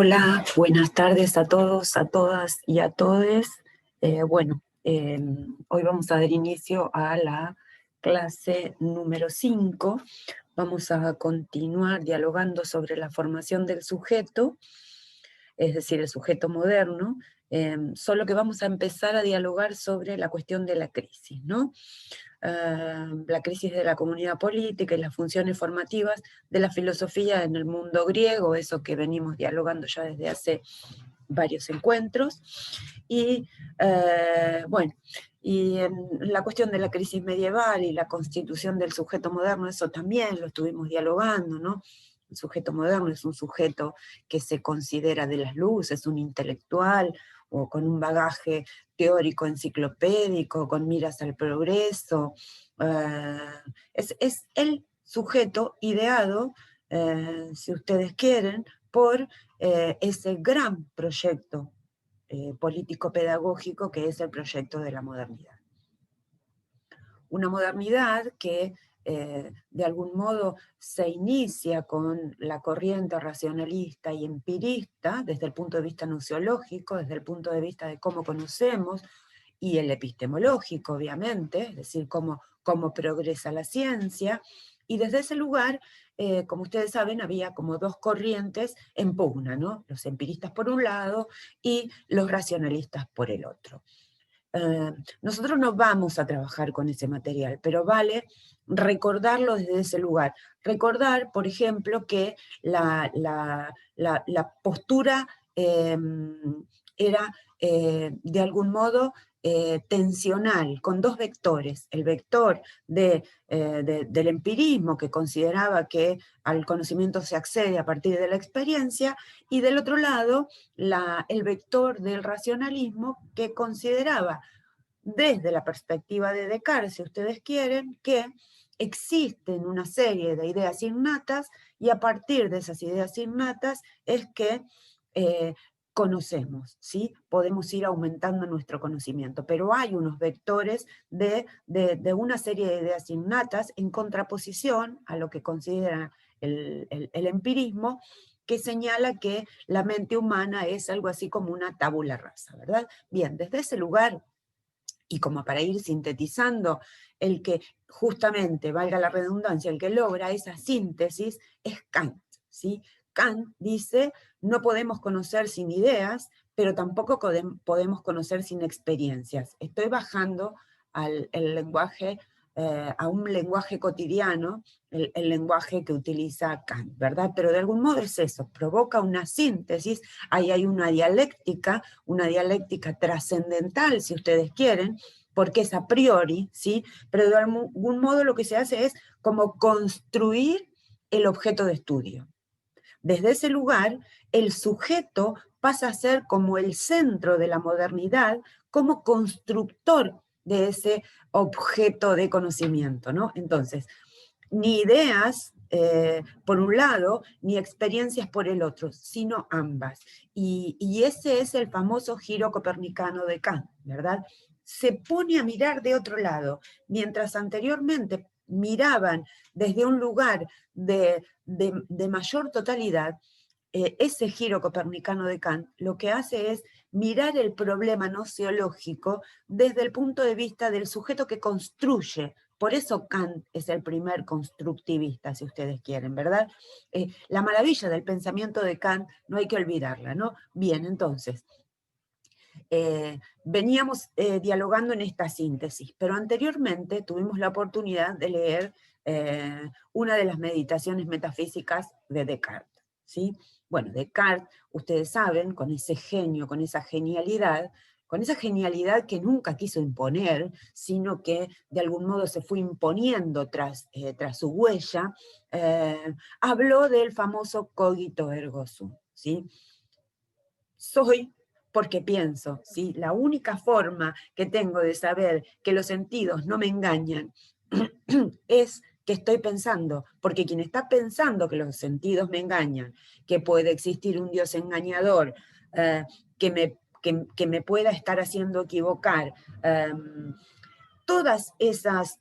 Hola, buenas tardes a todos, a todas y a todes. Hoy vamos a dar inicio a la clase número 5. Vamos a continuar dialogando sobre la formación del sujeto, es decir, el sujeto moderno, solo que vamos a empezar a dialogar sobre la cuestión de la crisis, ¿no? La crisis de la comunidad política y las funciones formativas de la filosofía en el mundo griego, eso que venimos dialogando ya desde hace varios encuentros. Y y en la cuestión de la crisis medieval y la constitución del sujeto moderno, eso también lo estuvimos dialogando, ¿no? El sujeto moderno es un sujeto que se considera de las luces, un intelectual o con un bagaje teórico enciclopédico, con miras al progreso. Es el sujeto ideado, si ustedes quieren, por ese gran proyecto político-pedagógico que es el proyecto de la modernidad. Una modernidad que de algún modo se inicia con la corriente racionalista y empirista desde el punto de vista nociológico, desde el punto de vista de cómo conocemos, y el epistemológico, obviamente, es decir, cómo progresa la ciencia, y desde ese lugar, como ustedes saben, había como dos corrientes en pugna, ¿no? Los empiristas por un lado y los racionalistas por el otro. Nosotros no vamos a trabajar con ese material, pero vale recordarlo desde ese lugar. Recordar, por ejemplo, que la postura era de algún modo tensional, con dos vectores. El vector del empirismo, que consideraba que al conocimiento se accede a partir de la experiencia, y del otro lado, el vector del racionalismo, que consideraba desde la perspectiva de Descartes, si ustedes quieren, que existen una serie de ideas innatas y a partir de esas ideas innatas es que conocemos, ¿sí? Podemos ir aumentando nuestro conocimiento, pero hay unos vectores de una serie de ideas innatas en contraposición a lo que considera el empirismo, que señala que la mente humana es algo así como una tabula rasa, ¿verdad? Bien, desde ese lugar, y como para ir sintetizando, el que justamente, valga la redundancia, el que logra esa síntesis es Kant, ¿sí? Kant dice, no podemos conocer sin ideas, pero tampoco podemos conocer sin experiencias. Estoy bajando el lenguaje, a un lenguaje cotidiano, el lenguaje que utiliza Kant, ¿verdad? Pero de algún modo es eso, provoca una síntesis, ahí hay una dialéctica trascendental, si ustedes quieren, porque es a priori, ¿sí? Pero de algún modo lo que se hace es como construir el objeto de estudio. Desde ese lugar, el sujeto pasa a ser como el centro de la modernidad, como constructor de ese objeto de conocimiento, ¿no? Entonces, ni ideas por un lado, ni experiencias por el otro, sino ambas. Y ese es el famoso giro copernicano de Kant, ¿verdad? Se pone a mirar de otro lado, mientras anteriormente miraban desde un lugar de mayor totalidad. Ese giro copernicano de Kant lo que hace es mirar el problema nociológico desde el punto de vista del sujeto que construye. Por eso Kant es el primer constructivista, si ustedes quieren, ¿verdad? La maravilla del pensamiento de Kant no hay que olvidarla, ¿no? Bien, entonces, veníamos dialogando en esta síntesis, pero anteriormente tuvimos la oportunidad de leer una de las meditaciones metafísicas de Descartes, ¿sí? Bueno, Descartes, ustedes saben, con ese genio, con esa genialidad que nunca quiso imponer, sino que de algún modo se fue imponiendo tras su huella, habló del famoso cogito ergo sum, ¿sí? Soy porque pienso, ¿sí? La única forma que tengo de saber que los sentidos no me engañan es que estoy pensando, porque quien está pensando que los sentidos me engañan, que puede existir un Dios engañador, eh, que me pueda estar haciendo equivocar, todas esas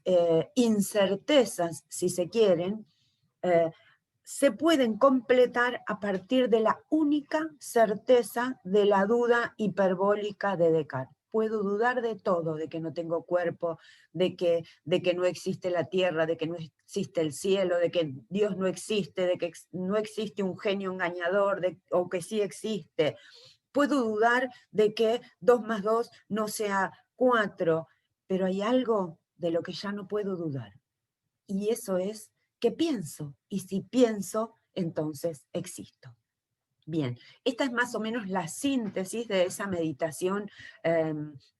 incertezas, si se quieren, eh, se pueden completar a partir de la única certeza de la duda hiperbólica de Descartes. Puedo dudar de todo, de que no tengo cuerpo, de que no existe la tierra, de que no existe el cielo, de que Dios no existe, de que no existe un genio engañador, o que sí existe. Puedo dudar de que 2 más 2 no sea 4, pero hay algo de lo que ya no puedo dudar. Y eso es que pienso, y si pienso, entonces existo. Bien, esta es más o menos la síntesis de esa meditación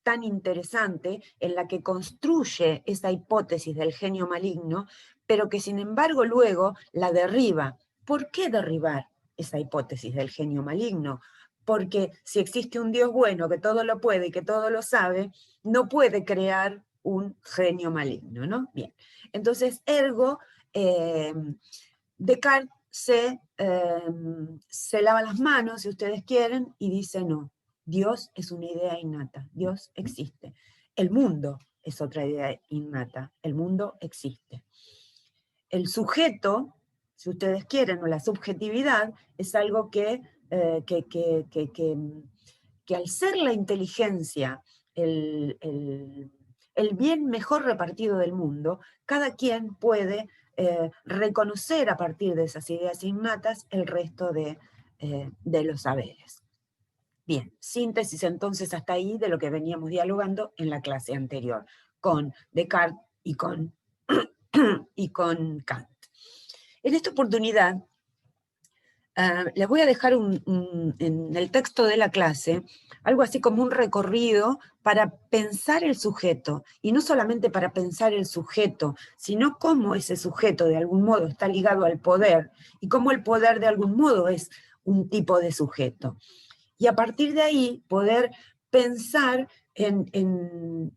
tan interesante en la que construye esa hipótesis del genio maligno, pero que sin embargo luego la derriba. ¿Por qué derribar esa hipótesis del genio maligno? Porque si existe un Dios bueno que todo lo puede y que todo lo sabe, no puede crear un genio maligno, ¿no? Bien, entonces, ergo, Descartes se lava las manos, si ustedes quieren, y dice no, Dios es una idea innata, Dios existe. El mundo es otra idea innata, el mundo existe. El sujeto, si ustedes quieren, o la subjetividad, es algo que al ser la inteligencia el bien mejor repartido del mundo, cada quien puede reconocer a partir de esas ideas innatas el resto de los saberes. Bien, síntesis entonces hasta ahí de lo que veníamos dialogando en la clase anterior, con Descartes y con Kant. En esta oportunidad, les voy a dejar en el texto de la clase algo así como un recorrido para pensar el sujeto, y no solamente para pensar el sujeto, sino cómo ese sujeto de algún modo está ligado al poder, y cómo el poder de algún modo es un tipo de sujeto. Y a partir de ahí poder pensar en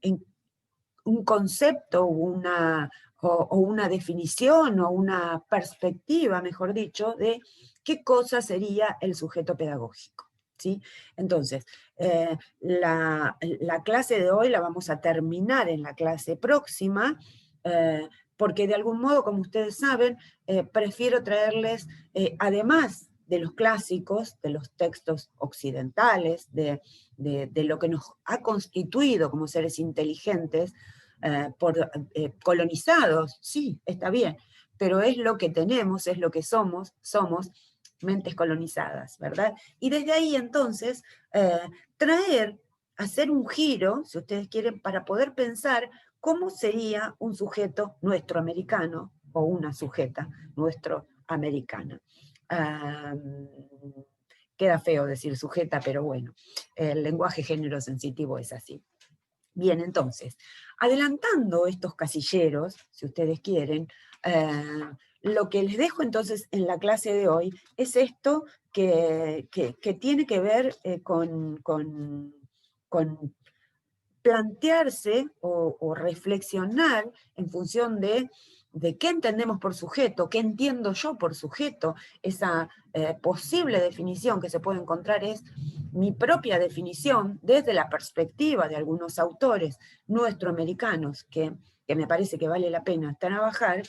un concepto o una definición o una perspectiva, mejor dicho, de qué cosa sería el sujeto pedagógico. ¿Sí? Entonces, la clase de hoy la vamos a terminar en la clase próxima, porque de algún modo, como ustedes saben, prefiero traerles, además de los clásicos, de los textos occidentales, de lo que nos ha constituido como seres inteligentes, colonizados, sí, está bien, pero es lo que tenemos, es lo que somos mentes colonizadas, ¿verdad? Y desde ahí entonces hacer un giro, si ustedes quieren, para poder pensar cómo sería un sujeto nuestro americano o una sujeta nuestro americana. Queda feo decir sujeta, pero bueno, el lenguaje género sensitivo es así. Bien, entonces, adelantando estos casilleros, si ustedes quieren, lo que les dejo entonces en la clase de hoy es esto que tiene que ver con plantearse o reflexionar en función de qué entendemos por sujeto, qué entiendo yo por sujeto. Esa posible definición que se puede encontrar es mi propia definición desde la perspectiva de algunos autores nuestroamericanos que me parece que vale la pena trabajar,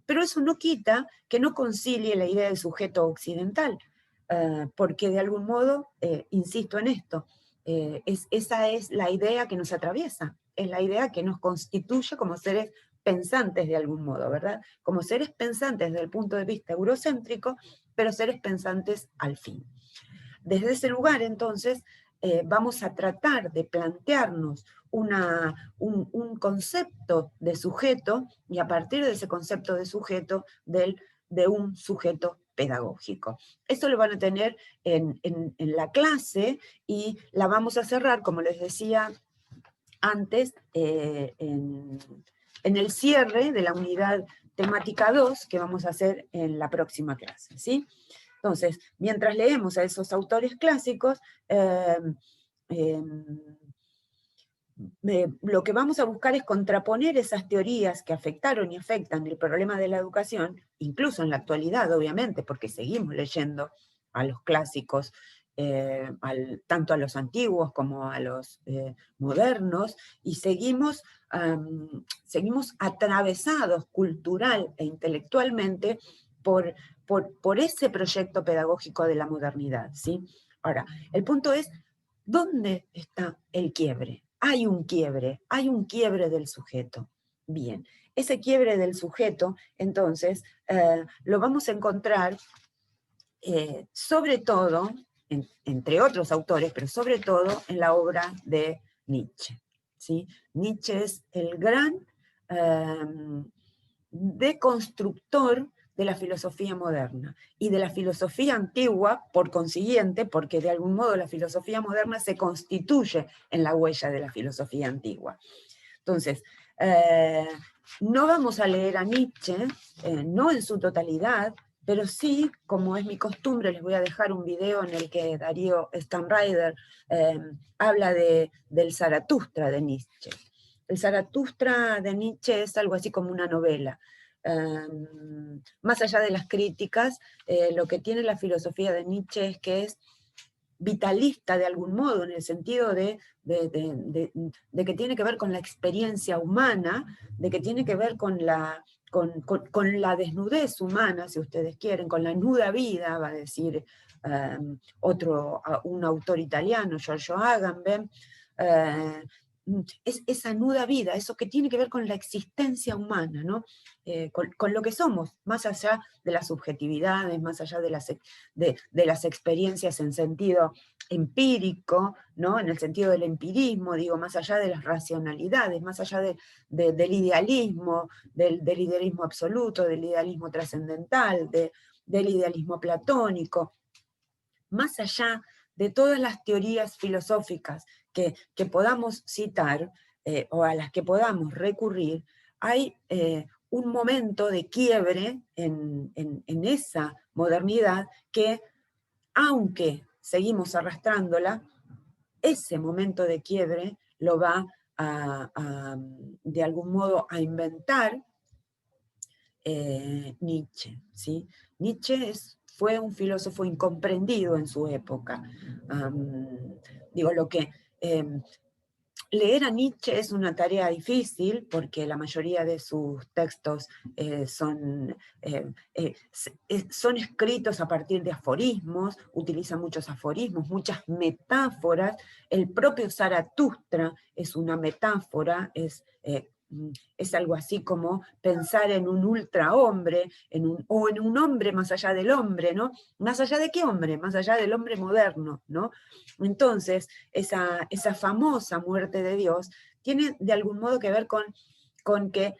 pero eso no quita que no concilie la idea de sujeto occidental, porque de algún modo, insisto en esto, esa es la idea que nos atraviesa, es la idea que nos constituye como seres pensantes de algún modo, ¿verdad? Como seres pensantes desde el punto de vista eurocéntrico, pero seres pensantes al fin. Desde ese lugar, entonces, vamos a tratar de plantearnos un concepto de sujeto, y a partir de ese concepto de sujeto, de un sujeto pedagógico. Eso lo van a tener en la clase, y la vamos a cerrar, como les decía antes, en el cierre de la unidad temática 2 que vamos a hacer en la próxima clase, ¿sí? Entonces, mientras leemos a esos autores clásicos, lo que vamos a buscar es contraponer esas teorías que afectaron y afectan el problema de la educación, incluso en la actualidad, obviamente, porque seguimos leyendo a los clásicos, tanto a los antiguos como a los modernos, y seguimos atravesados cultural e intelectualmente por por ese proyecto pedagógico de la modernidad, ¿sí? Ahora, el punto es, ¿dónde está el quiebre? Hay un quiebre del sujeto. Bien, ese quiebre del sujeto, entonces, lo vamos a encontrar sobre todo, entre otros autores, pero sobre todo en la obra de Nietzsche. ¿Sí? Nietzsche es el gran deconstructor de la filosofía moderna y de la filosofía antigua, por consiguiente, porque de algún modo la filosofía moderna se constituye en la huella de la filosofía antigua. Entonces, no vamos a leer a Nietzsche, no en su totalidad, pero sí, como es mi costumbre, les voy a dejar un video en el que Darío Stanrider habla del Zaratustra de Nietzsche. El Zaratustra de Nietzsche es algo así como una novela. Más allá de las críticas, lo que tiene la filosofía de Nietzsche es que es vitalista de algún modo, en el sentido de que tiene que ver con la experiencia humana, de que tiene que ver con la desnudez humana, si ustedes quieren, con la nuda vida, va a decir un autor italiano, Giorgio Agamben, es esa nuda vida, eso que tiene que ver con la existencia humana, ¿no? Con lo que somos, más allá de las subjetividades, más allá de las experiencias en sentido empírico, ¿no? En el sentido del empirismo, digo, más allá de las racionalidades, más allá del idealismo, del idealismo absoluto, del idealismo trascendental, del idealismo platónico, más allá de todas las teorías filosóficas que podamos citar o a las que podamos recurrir, hay un momento de quiebre en esa modernidad que, aunque seguimos arrastrándola, ese momento de quiebre lo va de algún modo a inventar Nietzsche, ¿sí? Nietzsche fue un filósofo incomprendido en su época. Digo, leer a Nietzsche es una tarea difícil porque la mayoría de sus textos son escritos a partir de aforismos, utiliza muchos aforismos, muchas metáforas. El propio Zaratustra es una metáfora, es algo así como pensar en un ultrahombre, o en un hombre más allá del hombre, ¿no? ¿Más allá de qué hombre? Más allá del hombre moderno, ¿no? Entonces, esa famosa muerte de Dios tiene de algún modo que ver con que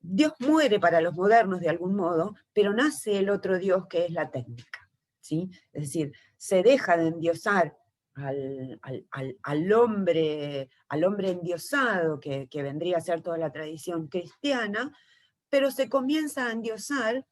Dios muere para los modernos de algún modo, pero nace el otro Dios que es la técnica, ¿sí? Es decir, se deja de endiosar al hombre endiosado, que vendría a ser toda la tradición cristiana, pero se comienza a endiosar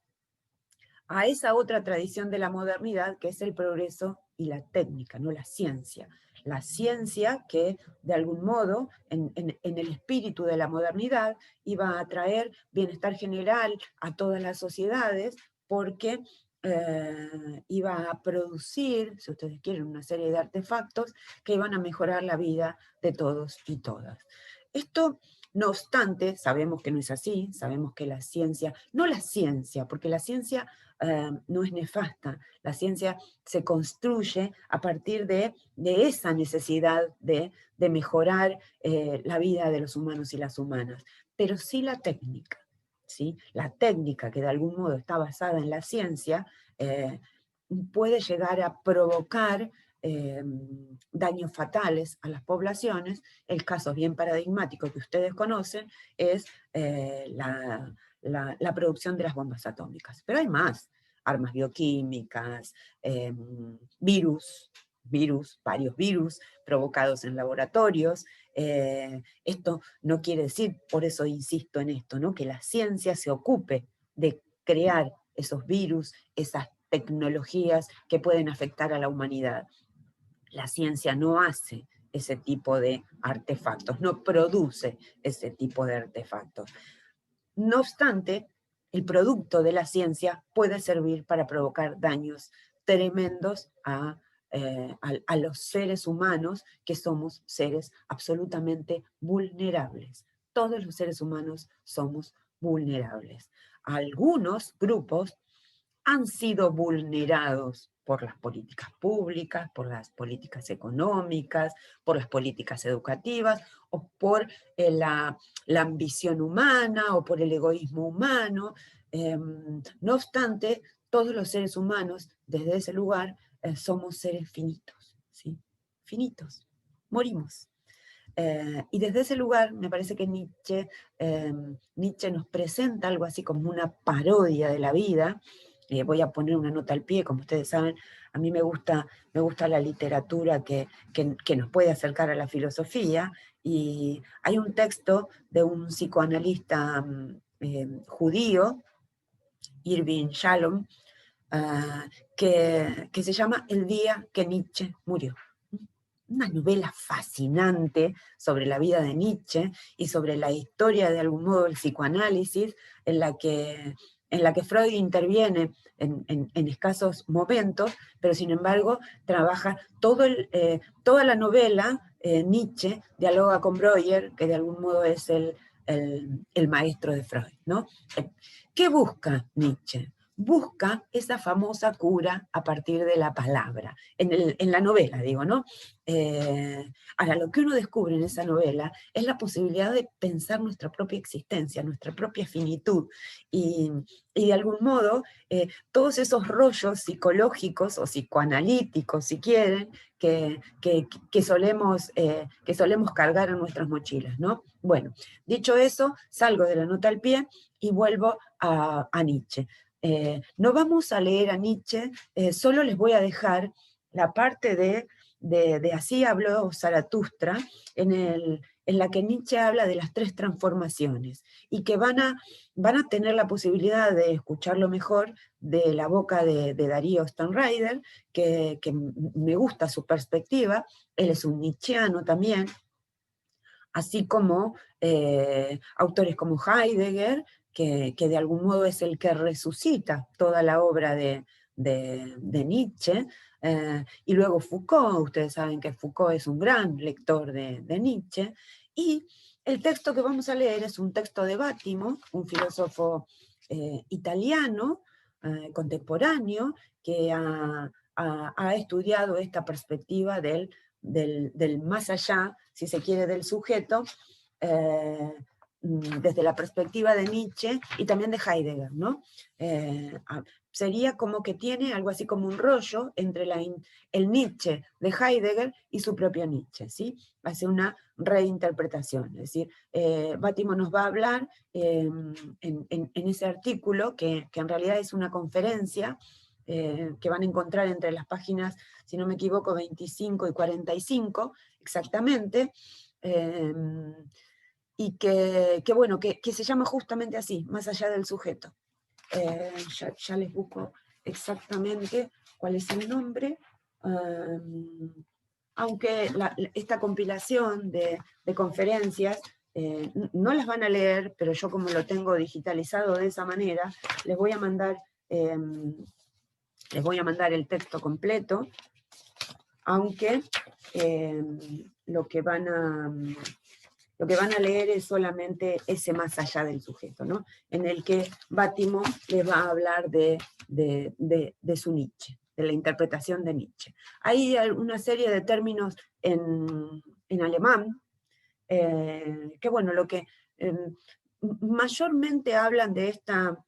a esa otra tradición de la modernidad, que es el progreso y la técnica, no la ciencia. La ciencia que, de algún modo, en el espíritu de la modernidad, iba a traer bienestar general a todas las sociedades, porque iba a producir, si ustedes quieren, una serie de artefactos que iban a mejorar la vida de todos y todas. Esto, no obstante, sabemos que no es así, sabemos que la ciencia, no la ciencia, porque la ciencia no es nefasta, la ciencia se construye a partir de esa necesidad de mejorar la vida de los humanos y las humanas, pero sí la técnica. ¿Sí? La técnica que de algún modo está basada en la ciencia puede llegar a provocar daños fatales a las poblaciones. El caso bien paradigmático que ustedes conocen es la producción de las bombas atómicas. Pero hay más, armas bioquímicas, varios virus provocados en laboratorios. Esto no quiere decir, por eso insisto en esto, ¿no? Que la ciencia se ocupe de crear esos virus, esas tecnologías que pueden afectar a la humanidad. La ciencia no hace ese tipo de artefactos, no produce ese tipo de artefactos. No obstante, el producto de la ciencia puede servir para provocar daños tremendos a los seres humanos, que somos seres absolutamente vulnerables. Todos los seres humanos somos vulnerables. Algunos grupos han sido vulnerados por las políticas públicas, por las políticas económicas, por las políticas educativas, o por la ambición humana, o por el egoísmo humano. No obstante, todos los seres humanos, desde ese lugar, somos seres finitos, ¿sí? Finitos, morimos. Y desde ese lugar me parece que Nietzsche nos presenta algo así como una parodia de la vida. Voy a poner una nota al pie, como ustedes saben, a mí me gusta la literatura que nos puede acercar a la filosofía, y hay un texto de un psicoanalista judío, Irving Shalom, que se llama El día que Nietzsche murió. Una novela fascinante sobre la vida de Nietzsche y sobre la historia, de algún modo, del psicoanálisis, en la que Freud interviene en escasos momentos, pero sin embargo trabaja toda la novela. Nietzsche dialoga con Breuer, que de algún modo es el maestro de Freud, ¿no? ¿Qué busca Nietzsche? Busca esa famosa cura a partir de la palabra, en la novela, digo, ¿no? Ahora, lo que uno descubre en esa novela es la posibilidad de pensar nuestra propia existencia, nuestra propia finitud, y de algún modo todos esos rollos psicológicos o psicoanalíticos, si quieren, que solemos cargar en nuestras mochilas, ¿no? Bueno, dicho eso, salgo de la nota al pie y vuelvo a Nietzsche. No vamos a leer a Nietzsche, solo les voy a dejar la parte de Así habló Zaratustra, en la que Nietzsche habla de las 3 transformaciones, y que van a tener la posibilidad de escucharlo mejor de la boca de Darío Stanrider, que me gusta su perspectiva. Él es un nietzscheano también, así como autores como Heidegger, que de algún modo es el que resucita toda la obra de Nietzsche, y luego Foucault. Ustedes saben que Foucault es un gran lector de Nietzsche, y el texto que vamos a leer es un texto de Bátimo, un filósofo italiano, contemporáneo, que ha estudiado esta perspectiva del más allá, si se quiere, del sujeto, eh, desde la perspectiva de Nietzsche y también de Heidegger, ¿no? Sería como que tiene algo así como un rollo entre el Nietzsche de Heidegger y su propio Nietzsche, ¿sí? Hace una reinterpretación, es decir, Bátimo nos va a hablar en ese artículo, que en realidad es una conferencia, que van a encontrar entre las páginas, si no me equivoco, 25 y 45, exactamente, y bueno, que se llama justamente así, Más allá del sujeto. Ya les busco exactamente cuál es el nombre, aunque esta compilación de conferencias no las van a leer, pero yo, como lo tengo digitalizado de esa manera, les voy a mandar el texto completo, aunque lo que van a leer es solamente ese Más allá del sujeto, ¿no? En el que Bátimo les va a hablar de su Nietzsche, de la interpretación de Nietzsche. Hay una serie de términos en alemán, que bueno, lo que mayormente hablan de esta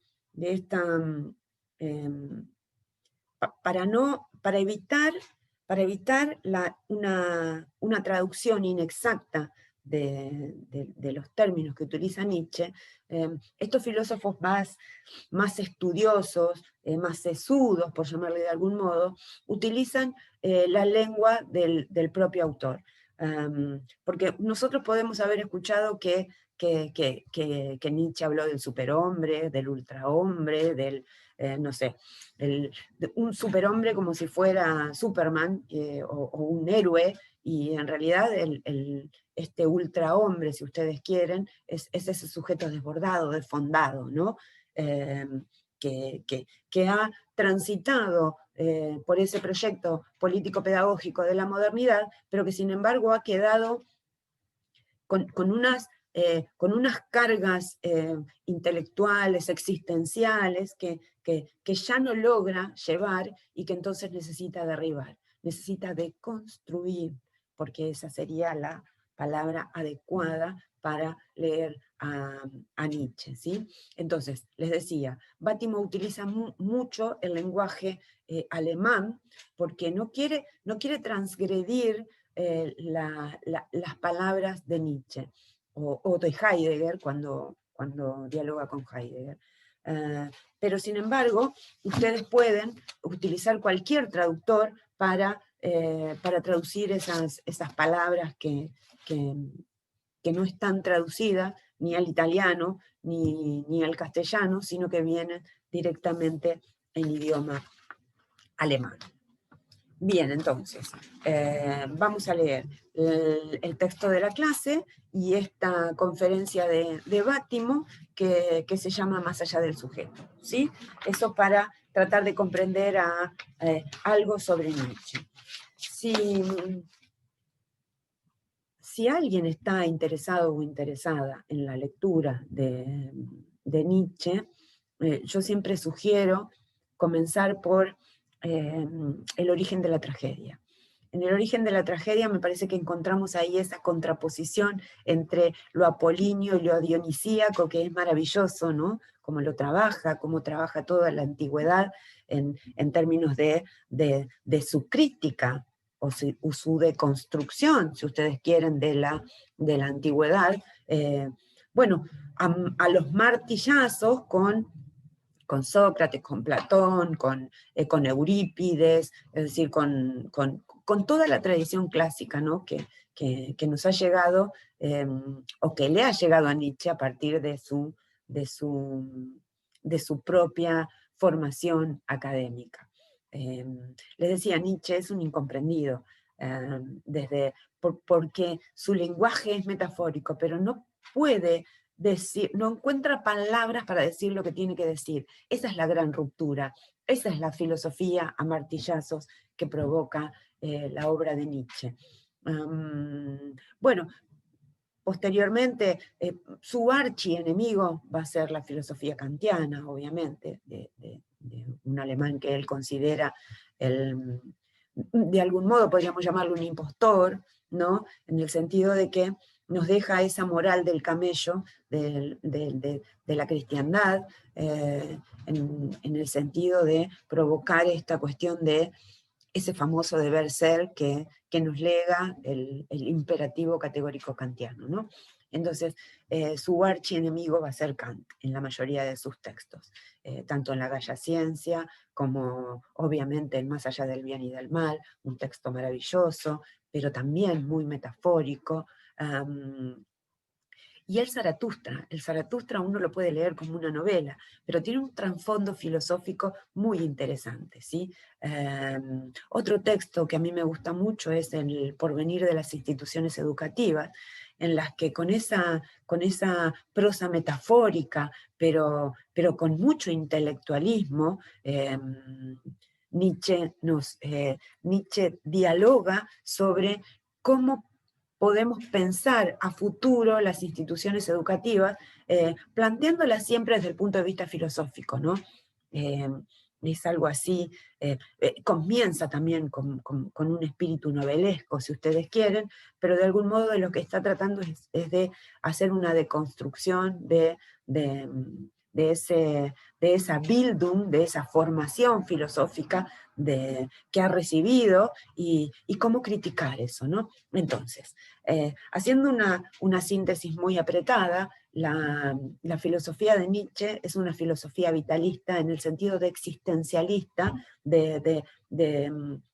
para evitar una traducción inexacta de los términos que utiliza Nietzsche. Estos filósofos más estudiosos, más sesudos, por llamarle de algún modo, utilizan la lengua del propio autor. Porque nosotros podemos haber escuchado que Nietzsche habló del superhombre, del ultrahombre, no sé, un superhombre como si fuera Superman, o un héroe, y en realidad este ultrahombre, si ustedes quieren, es ese sujeto desbordado, desfondado, ¿no? Que ha transitado por ese proyecto político-pedagógico de la modernidad, pero que sin embargo ha quedado con unas con unas cargas intelectuales, existenciales, que ya no logra llevar y que entonces necesita derribar, necesita deconstruir, porque esa sería la palabra adecuada para leer a Nietzsche, ¿sí? Entonces, les decía, Bátimo utiliza mucho el lenguaje alemán porque no quiere transgredir las palabras de Nietzsche o de Heidegger cuando dialoga con Heidegger. Pero sin embargo, ustedes pueden utilizar cualquier traductor para traducir esas palabras que no están traducidas ni al italiano ni al castellano, sino que vienen directamente en idioma alemán. Bien, entonces, vamos a leer el texto de la clase y esta conferencia de Bátimo que se llama Más allá del sujeto, ¿sí? Eso para tratar de comprender algo sobre Nietzsche. Si alguien está interesado o interesada en la lectura de Nietzsche, yo siempre sugiero comenzar por El origen de la tragedia. En El origen de la tragedia me parece que encontramos ahí esa contraposición entre lo apolíneo y lo dionisíaco, que es maravilloso, ¿no? Cómo lo trabaja, cómo trabaja toda la antigüedad en términos de su crítica o su deconstrucción, si ustedes quieren, de la antigüedad. Bueno, a los martillazos con Sócrates, con Platón, con Eurípides, es decir, con toda la tradición clásica, ¿no? que nos ha llegado, o que le ha llegado a Nietzsche a partir de su propia formación académica. Les decía, Nietzsche es un incomprendido, porque su lenguaje es metafórico, pero no puede decir, no encuentra palabras para decir lo que tiene que decir. Esa es la gran ruptura, esa es la filosofía a martillazos que provoca la obra de Nietzsche. Bueno, posteriormente, su archienemigo va a ser la filosofía kantiana, obviamente, de un alemán que él considera de algún modo podríamos llamarlo un impostor, ¿no? En el sentido de que nos deja esa moral del camello, de la cristiandad, en el sentido de provocar esta cuestión de ese famoso deber ser que nos lega el imperativo categórico kantiano, ¿no? Entonces, su archienemigo va a ser Kant en la mayoría de sus textos, tanto en La Galla Ciencia como obviamente en Más allá del bien y del mal, un texto maravilloso, pero también muy metafórico. Y el Zaratustra uno lo puede leer como una novela, pero tiene un trasfondo filosófico muy interesante, ¿sí? Otro texto que a mí me gusta mucho es El porvenir de las instituciones educativas, en las que con esa prosa metafórica, pero con mucho intelectualismo, Nietzsche dialoga sobre cómo podemos pensar a futuro las instituciones educativas, planteándolas siempre desde el punto de vista filosófico, ¿no? Es algo así, comienza también con un espíritu novelesco, si ustedes quieren, pero de algún modo de lo que está tratando es de hacer una deconstrucción de esa Bildung, de esa formación filosófica que ha recibido y cómo criticar eso, ¿no? Entonces, haciendo una síntesis muy apretada, la filosofía de Nietzsche es una filosofía vitalista en el sentido de existencialista, de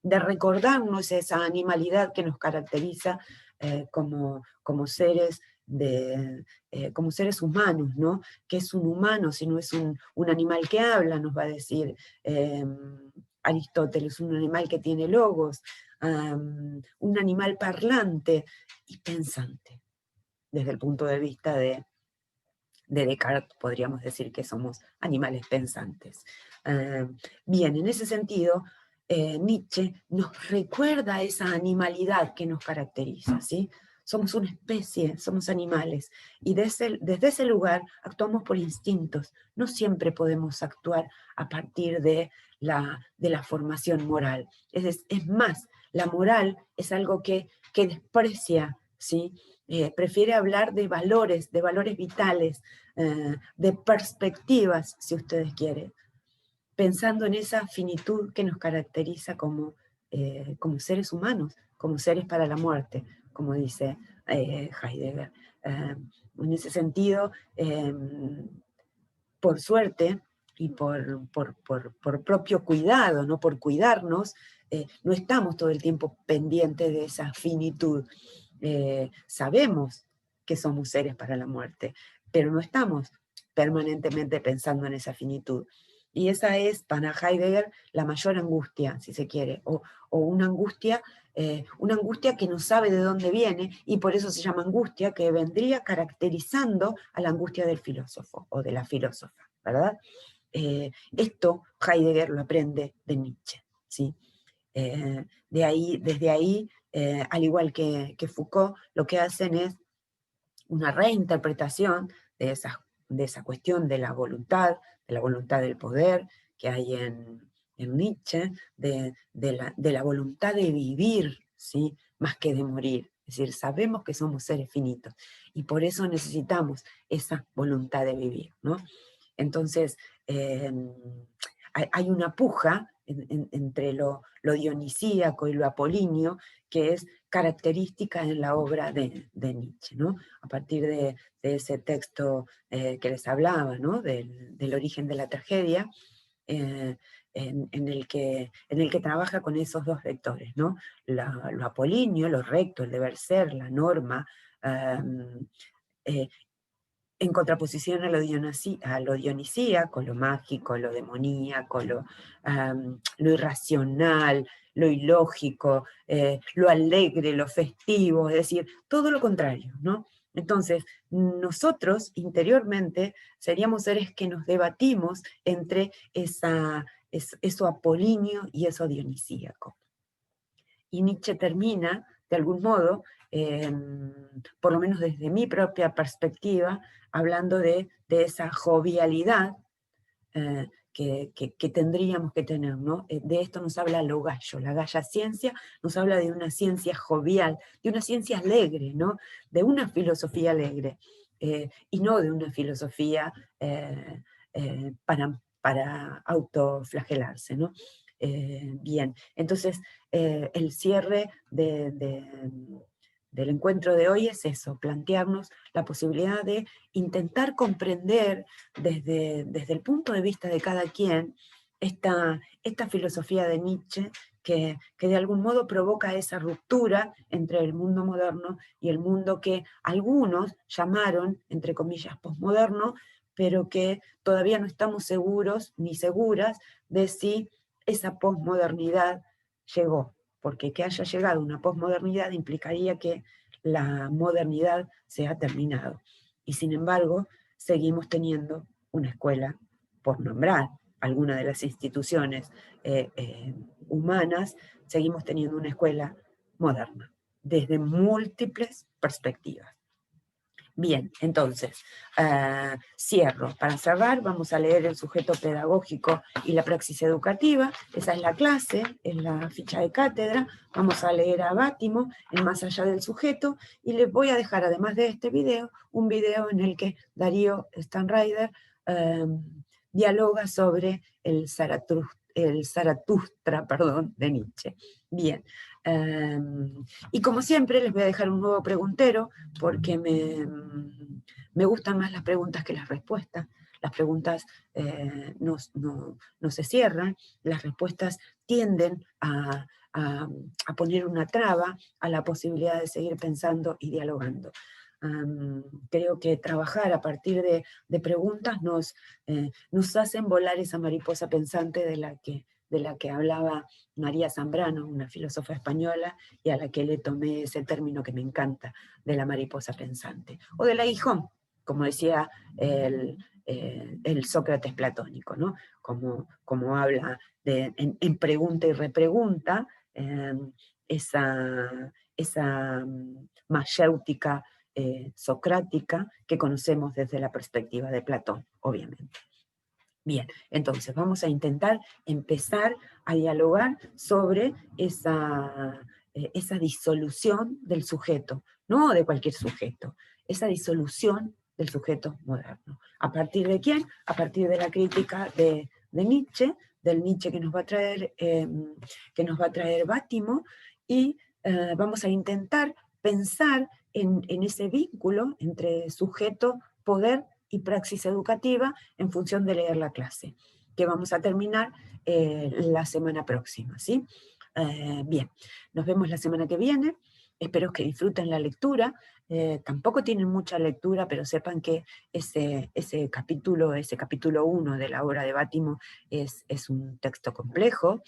recordarnos esa animalidad que nos caracteriza como seres como seres humanos, ¿no? ¿Qué es un humano si no es un animal que habla? Nos va a decir Aristóteles, un animal que tiene logos, un animal parlante y pensante. Desde el punto de vista de Descartes podríamos decir que somos animales pensantes. Bien, en ese sentido, Nietzsche nos recuerda esa animalidad que nos caracteriza, ¿sí? somos una especie, somos animales, y desde ese lugar actuamos por instintos. No siempre podemos actuar a partir de la formación moral. Es más, la moral es algo que desprecia, ¿sí? Prefiere hablar de valores vitales, de perspectivas, si ustedes quieren, pensando en esa finitud que nos caracteriza como seres humanos, como seres para la muerte, como dice Heidegger. En ese sentido, por suerte y por propio cuidado, no por cuidarnos, no estamos todo el tiempo pendientes de esa finitud. Sabemos que somos seres para la muerte, pero no estamos permanentemente pensando en esa finitud. Y esa es, para Heidegger, la mayor angustia, si se quiere, o una angustia que no sabe de dónde viene, y por eso se llama angustia, que vendría caracterizando a la angustia del filósofo o de la filósofa, ¿verdad? Esto Heidegger lo aprende de Nietzsche, ¿sí? Desde ahí, al igual que Foucault, lo que hacen es una reinterpretación de esa cuestión de la voluntad del poder que hay en Nietzsche, de la voluntad de vivir, ¿sí? Más que de morir. Es decir, sabemos que somos seres finitos y por eso necesitamos esa voluntad de vivir, ¿no? Entonces, hay una puja entre lo dionisíaco y lo apolíneo que es característica en la obra de Nietzsche, ¿no? A partir de ese texto que les hablaba, ¿no? Del origen de la tragedia, en el que trabaja con esos dos vectores, ¿no? Lo apolíneo, lo recto, el deber ser, la norma, eh, en contraposición a lo dionisíaco, lo mágico, lo demoníaco, lo irracional, lo ilógico, lo alegre, lo festivo, es decir, todo lo contrario, ¿no? Entonces, nosotros interiormente seríamos seres que nos debatimos entre eso apolíneo y eso dionisíaco. Y Nietzsche termina, de algún modo, por lo menos desde mi propia perspectiva, hablando de esa jovialidad que tendríamos que tener, ¿no? De esto nos habla Lo Gallo, la Galla Ciencia nos habla de una ciencia jovial, de una ciencia alegre, ¿no? De una filosofía alegre, y no de una filosofía para autoflagelarse, ¿no? Bien, entonces el cierre del encuentro de hoy es eso, plantearnos la posibilidad de intentar comprender desde el punto de vista de cada quien esta filosofía de Nietzsche que de algún modo provoca esa ruptura entre el mundo moderno y el mundo que algunos llamaron, entre comillas, posmoderno, pero que todavía no estamos seguros ni seguras de si esa posmodernidad llegó, porque que haya llegado una posmodernidad implicaría que la modernidad se ha terminado. Y sin embargo, seguimos teniendo una escuela, por nombrar alguna de las instituciones humanas, seguimos teniendo una escuela moderna, desde múltiples perspectivas. Bien, entonces, cierro. Para cerrar, vamos a leer el sujeto pedagógico y la praxis educativa. Esa es la clase, es la ficha de cátedra. Vamos a leer a Bátimo, en Más allá del sujeto, y les voy a dejar, además de este video, un video en el que Darío Stanrider dialoga sobre el Zaratustra, de Nietzsche. Bien. Y como siempre, les voy a dejar un nuevo preguntero, porque me gustan más las preguntas que las respuestas. Las preguntas no se cierran, las respuestas tienden a poner una traba a la posibilidad de seguir pensando y dialogando. Creo que trabajar a partir de preguntas nos hacen volar esa mariposa pensante de la que hablaba María Zambrano, una filósofa española, y a la que le tomé ese término que me encanta, de la mariposa pensante, o del aguijón, como decía el Sócrates platónico, ¿no? Como habla en pregunta y repregunta, esa mayéutica socrática que conocemos desde la perspectiva de Platón, obviamente. Bien, entonces vamos a intentar empezar a dialogar sobre esa disolución del sujeto, no de cualquier sujeto, esa disolución del sujeto moderno. ¿A partir de quién? A partir de la crítica de Nietzsche, del Nietzsche que nos va a traer Bátimo, y vamos a intentar pensar en ese vínculo entre sujeto, poder y praxis educativa en función de leer la clase, que vamos a terminar la semana próxima, ¿sí? Bien, nos vemos la semana que viene, espero que disfruten la lectura, tampoco tienen mucha lectura, pero sepan que ese capítulo 1 de la obra de Bátimo es un texto complejo,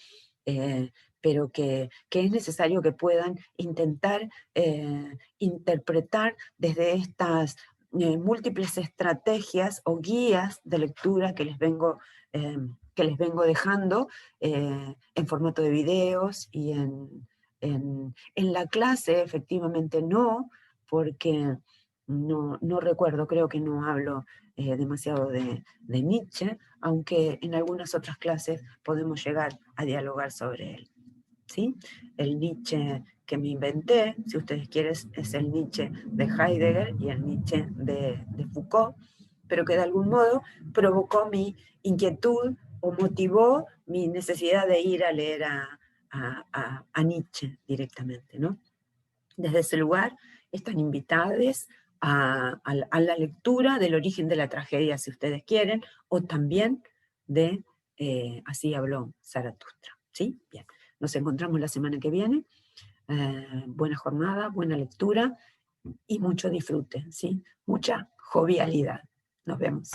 pero que es necesario que puedan intentar interpretar desde estas múltiples estrategias o guías de lectura que les vengo dejando en formato de videos y en la clase efectivamente no, porque no recuerdo, creo que no hablo demasiado de Nietzsche, aunque en algunas otras clases podemos llegar a dialogar sobre él. ¿Sí? El Nietzsche que me inventé, si ustedes quieren, es el Nietzsche de Heidegger y el Nietzsche de Foucault, pero que de algún modo provocó mi inquietud o motivó mi necesidad de ir a leer a Nietzsche directamente, ¿no? Desde ese lugar están invitados a la lectura del origen de la tragedia, si ustedes quieren, o también de Así habló Zaratustra. ¿Sí? Bien. Nos encontramos la semana que viene. Buena jornada, buena lectura y mucho disfrute, ¿sí? Mucha jovialidad. Nos vemos.